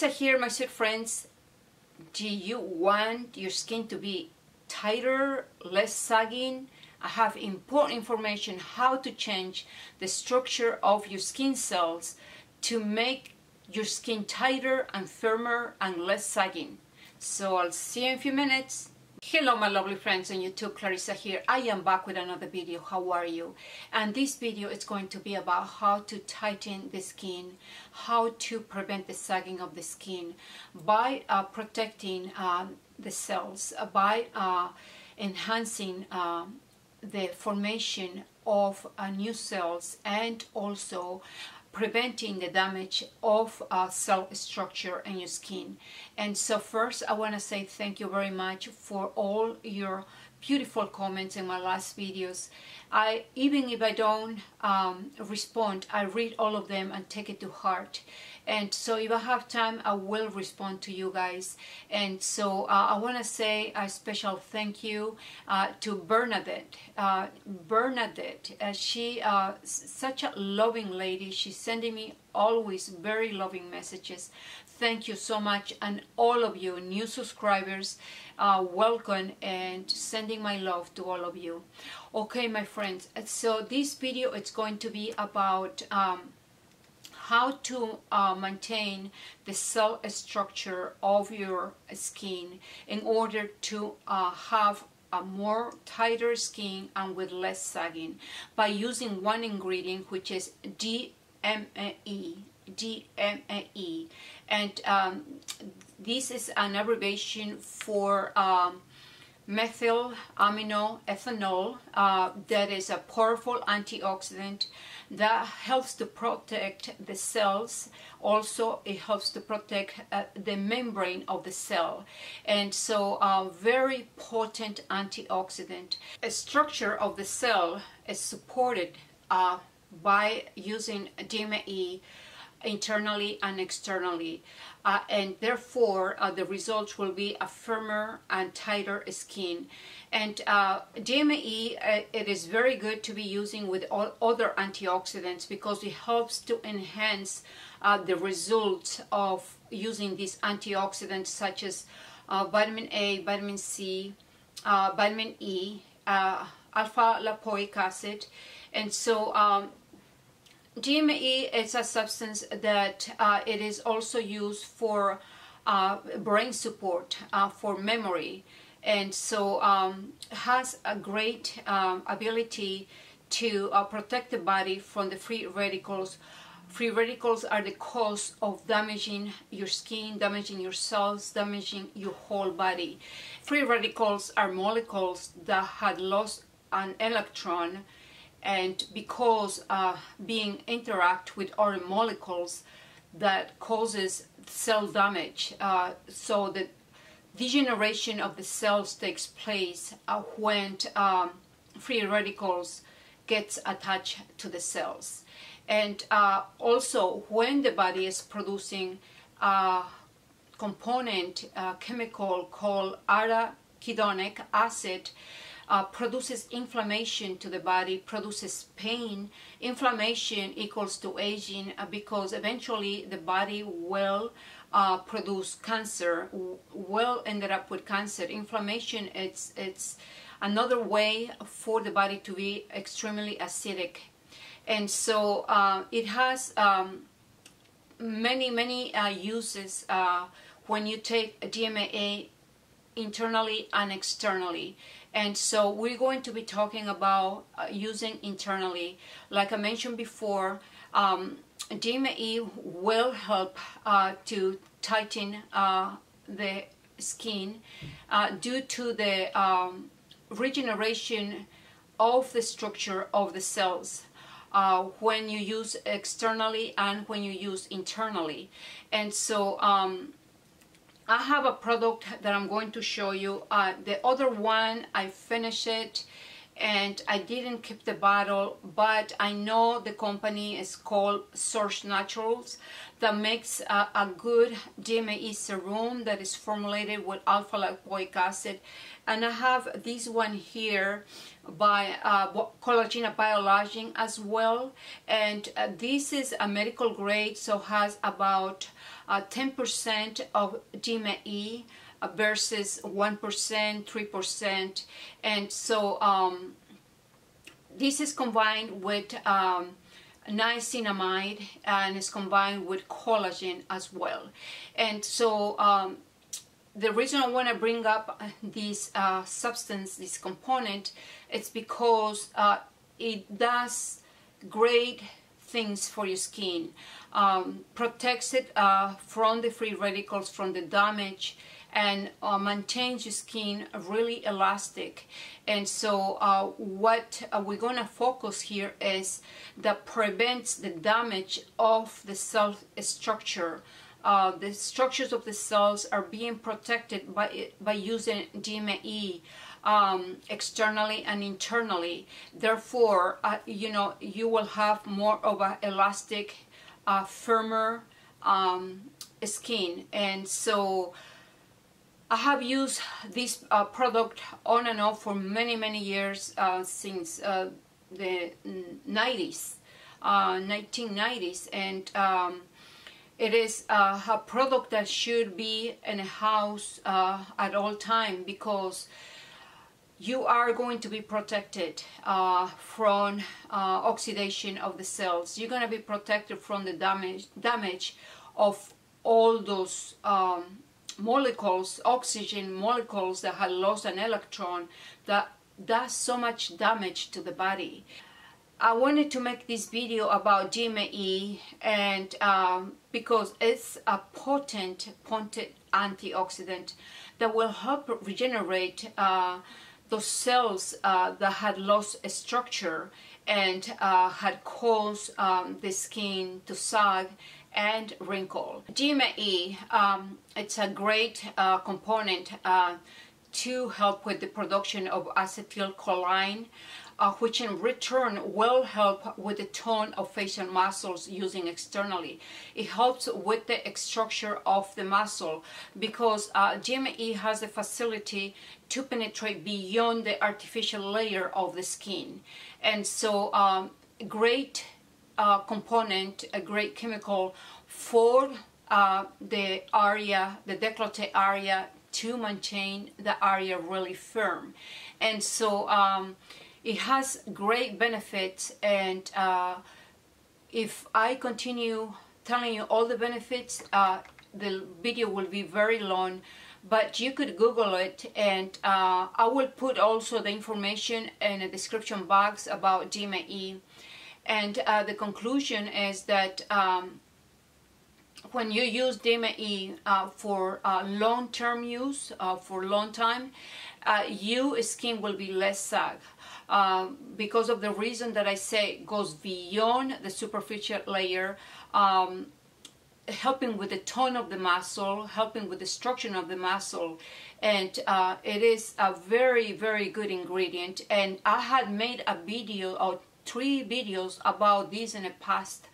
Clarissa here, my sweet friends. Do you want your skin to be tighter, less sagging? I have important information how to change the structure of your skin cells to make your skin tighter and firmer and less sagging. So I'll see you in a few minutes. Hello my lovely friends on YouTube, Clarissa here. I am back with another video. How are you? And this video is going to be about how to tighten the skin, how to prevent the sagging of the skin by protecting the cells, by enhancing the formation of new cells, and also preventing the damage of cell structure in your skin. And so first I want to say thank you very much for all your beautiful comments in my last videos. Even if I don't respond, I read all of them and take it to heart. And so if I have time, I will respond to you guys. And so I want to say a special thank you to Bernadette. She such a loving lady. She's sending me always very loving messages. Thank you so much. And all of you new subscribers, welcome, and sending my love to all of you. Okay, my friends, so this video is going to be about how to maintain the cell structure of your skin in order to have a more tighter skin and with less sagging by using one ingredient, which is DMAE. And this is an abbreviation for methyl amino ethanol, that is a powerful antioxidant that helps to protect the cells. Also it helps to protect the membrane of the cell, and so a very potent antioxidant. A structure of the cell is supported by using DMAE internally and externally, and therefore the result will be a firmer and tighter skin. And DMAE, it is very good to be using with all other antioxidants because it helps to enhance the results of using these antioxidants such as vitamin A, vitamin C, vitamin E, alpha lipoic acid. And so DMAE is a substance that it is also used for brain support, for memory, and so has a great ability to protect the body from the free radicals. Free radicals are the cause of damaging your skin, damaging your cells, damaging your whole body. Free radicals are molecules that had lost an electron, and because being interact with other molecules, that causes cell damage. So the degeneration of the cells takes place when free radicals gets attached to the cells. And also when the body is producing a component, chemical called arachidonic acid, produces inflammation to the body, produces pain. Inflammation equals to aging, because eventually the body will produce cancer, will end up with cancer. Inflammation, it's another way for the body to be extremely acidic. And so it has many uses when you take DMAE internally and externally. And so we're going to be talking about using internally. Like I mentioned before, DMAE will help to tighten the skin due to the regeneration of the structure of the cells when you use externally and when you use internally. And so I have a product that I'm going to show you. The other one, I finished it, and I didn't keep the bottle, but I know the company is called Source Naturals that makes a good DMAE serum that is formulated with alpha lipoic acid. And I have this one here by Collagen Biologing as well, and this is a medical grade, so has about 10% of DMAE versus 1%, 3%, and so this is combined with niacinamide, and is combined with collagen as well. And so the reason I want to bring up this substance, this component, it's because it does great things for your skin. Protects it from the free radicals, from the damage, and maintains your skin really elastic. And so what we're going to focus here is that prevents the damage of the cell structure. The structures of the cells are being protected by using DMAE externally and internally. Therefore, you know, you will have more of an elastic, firmer skin. And so I have used this product on and off for many years, since the 1990s, and it is a product that should be in a house at all time, because you are going to be protected from oxidation of the cells. You're going to be protected from the damage of all those molecules, oxygen molecules that had lost an electron, that does so much damage to the body. I wanted to make this video about DMAE, and because it's a potent antioxidant that will help regenerate those cells that had lost a structure and had caused the skin to sag and wrinkle. DMAE, it's a great component to help with the production of acetylcholine, which in return will help with the tone of facial muscles using externally. It helps with the structure of the muscle, because DMAE has the facility to penetrate beyond the artificial layer of the skin. And so great component, a great chemical for the area, the décolleté area, to maintain the area really firm. And so it has great benefits, and if I continue telling you all the benefits, the video will be very long, but you could Google it, and I will put also the information in the description box about DMAE. And the conclusion is that when you use DMAE for long-term use, for a long time, your skin will be less sag. Because of the reason that I say it goes beyond the superficial layer, helping with the tone of the muscle, helping with the structure of the muscle, and it is a very good ingredient. And I had made a video or 3 videos about this in the past,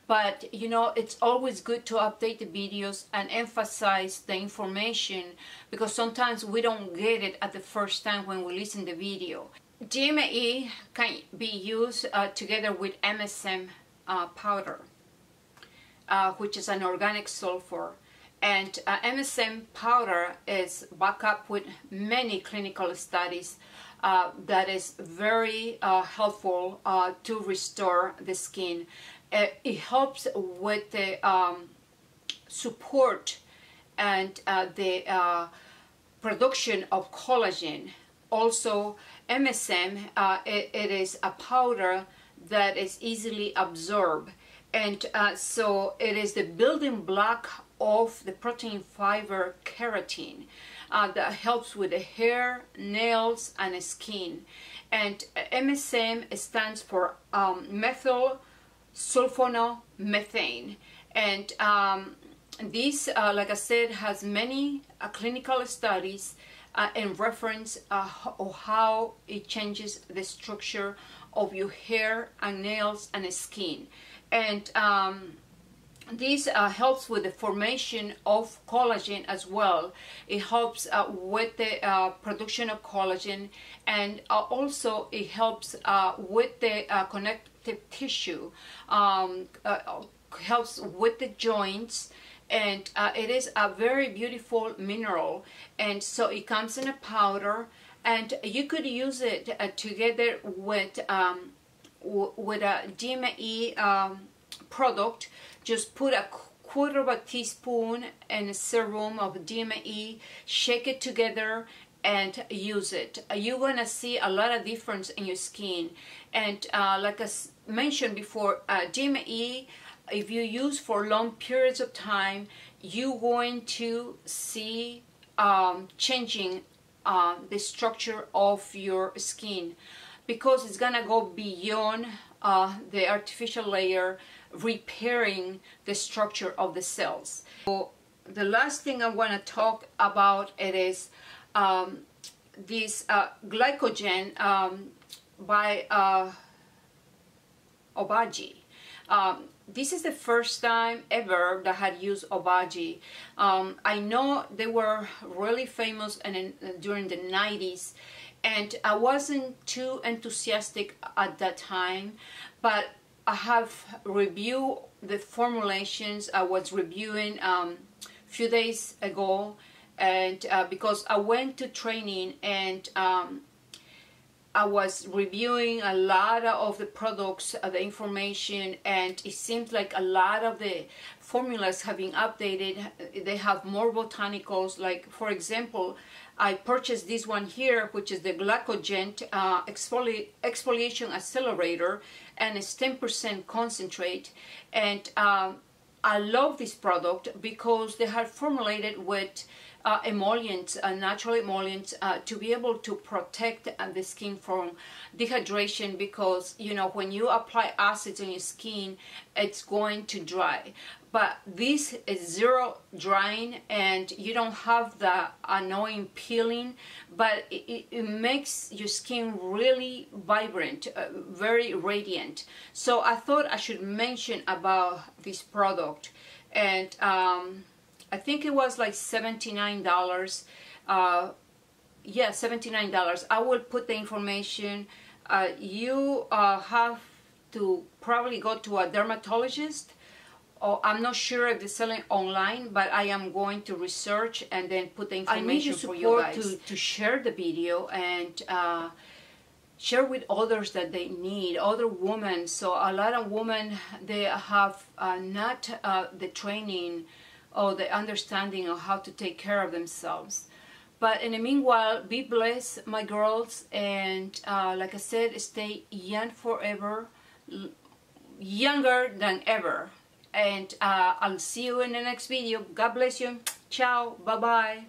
but you know, it's always good to update the videos and emphasize the information, because sometimes we don't get it at the first time when we listen to the video. DMAE can be used together with MSM powder, which is an organic sulfur, and MSM powder is backed up with many clinical studies that is very helpful to restore the skin. It helps with the support and the production of collagen. Also, MSM, it is a powder that is easily absorbed, and so it is the building block of the protein fiber keratin that helps with the hair, nails, and skin. And MSM stands for methyl sulfonomethane, and this, like I said, has many clinical studies in reference of how it changes the structure of your hair and nails and skin. And this helps with the formation of collagen as well. It helps with the production of collagen, and also it helps with the connective tissue, helps with the joints, and it is a very beautiful mineral. And so it comes in a powder, and you could use it together with a DMAE product. Just put a quarter of a teaspoon in a serum of DMAE, shake it together, and use it. You're gonna see a lot of difference in your skin. And like I mentioned before, DMAE, if you use for long periods of time, you're going to see changing the structure of your skin, because it's gonna go beyond the artificial layer, repairing the structure of the cells. So the last thing I want to talk about, it is this glycogen by Obagi. This is the first time ever that I had used Obagi. I know they were really famous during the 90s, and I wasn't too enthusiastic at that time, but I have reviewed the formulations. I was reviewing a few days ago, and because I went to training, and I was reviewing a lot of the products, the information, and it seems like a lot of the formulas have been updated. They have more botanicals. Like, for example, I purchased this one here, which is the Glycogen Exfoliation Accelerator, and it's 10% concentrate. And I love this product because they have formulated with emollients, natural emollients, to be able to protect the skin from dehydration, because you know, when you apply acids on your skin, it's going to dry. But this is zero drying, and you don't have the annoying peeling, but it makes your skin really vibrant, very radiant. So I thought I should mention about this product. And I think it was like $79. Yeah, $79. I will put the information. You have to probably go to a dermatologist. Oh, I'm not sure if they're selling online, but I am going to research and then put the information for you guys. To share the video and share with others that they need, other women. So a lot of women, they have not the training or the understanding of how to take care of themselves. But in the meanwhile, be blessed, my girls, and like I said, stay young forever, younger than ever. And I'll see you in the next video. God bless you. Ciao. Bye-bye.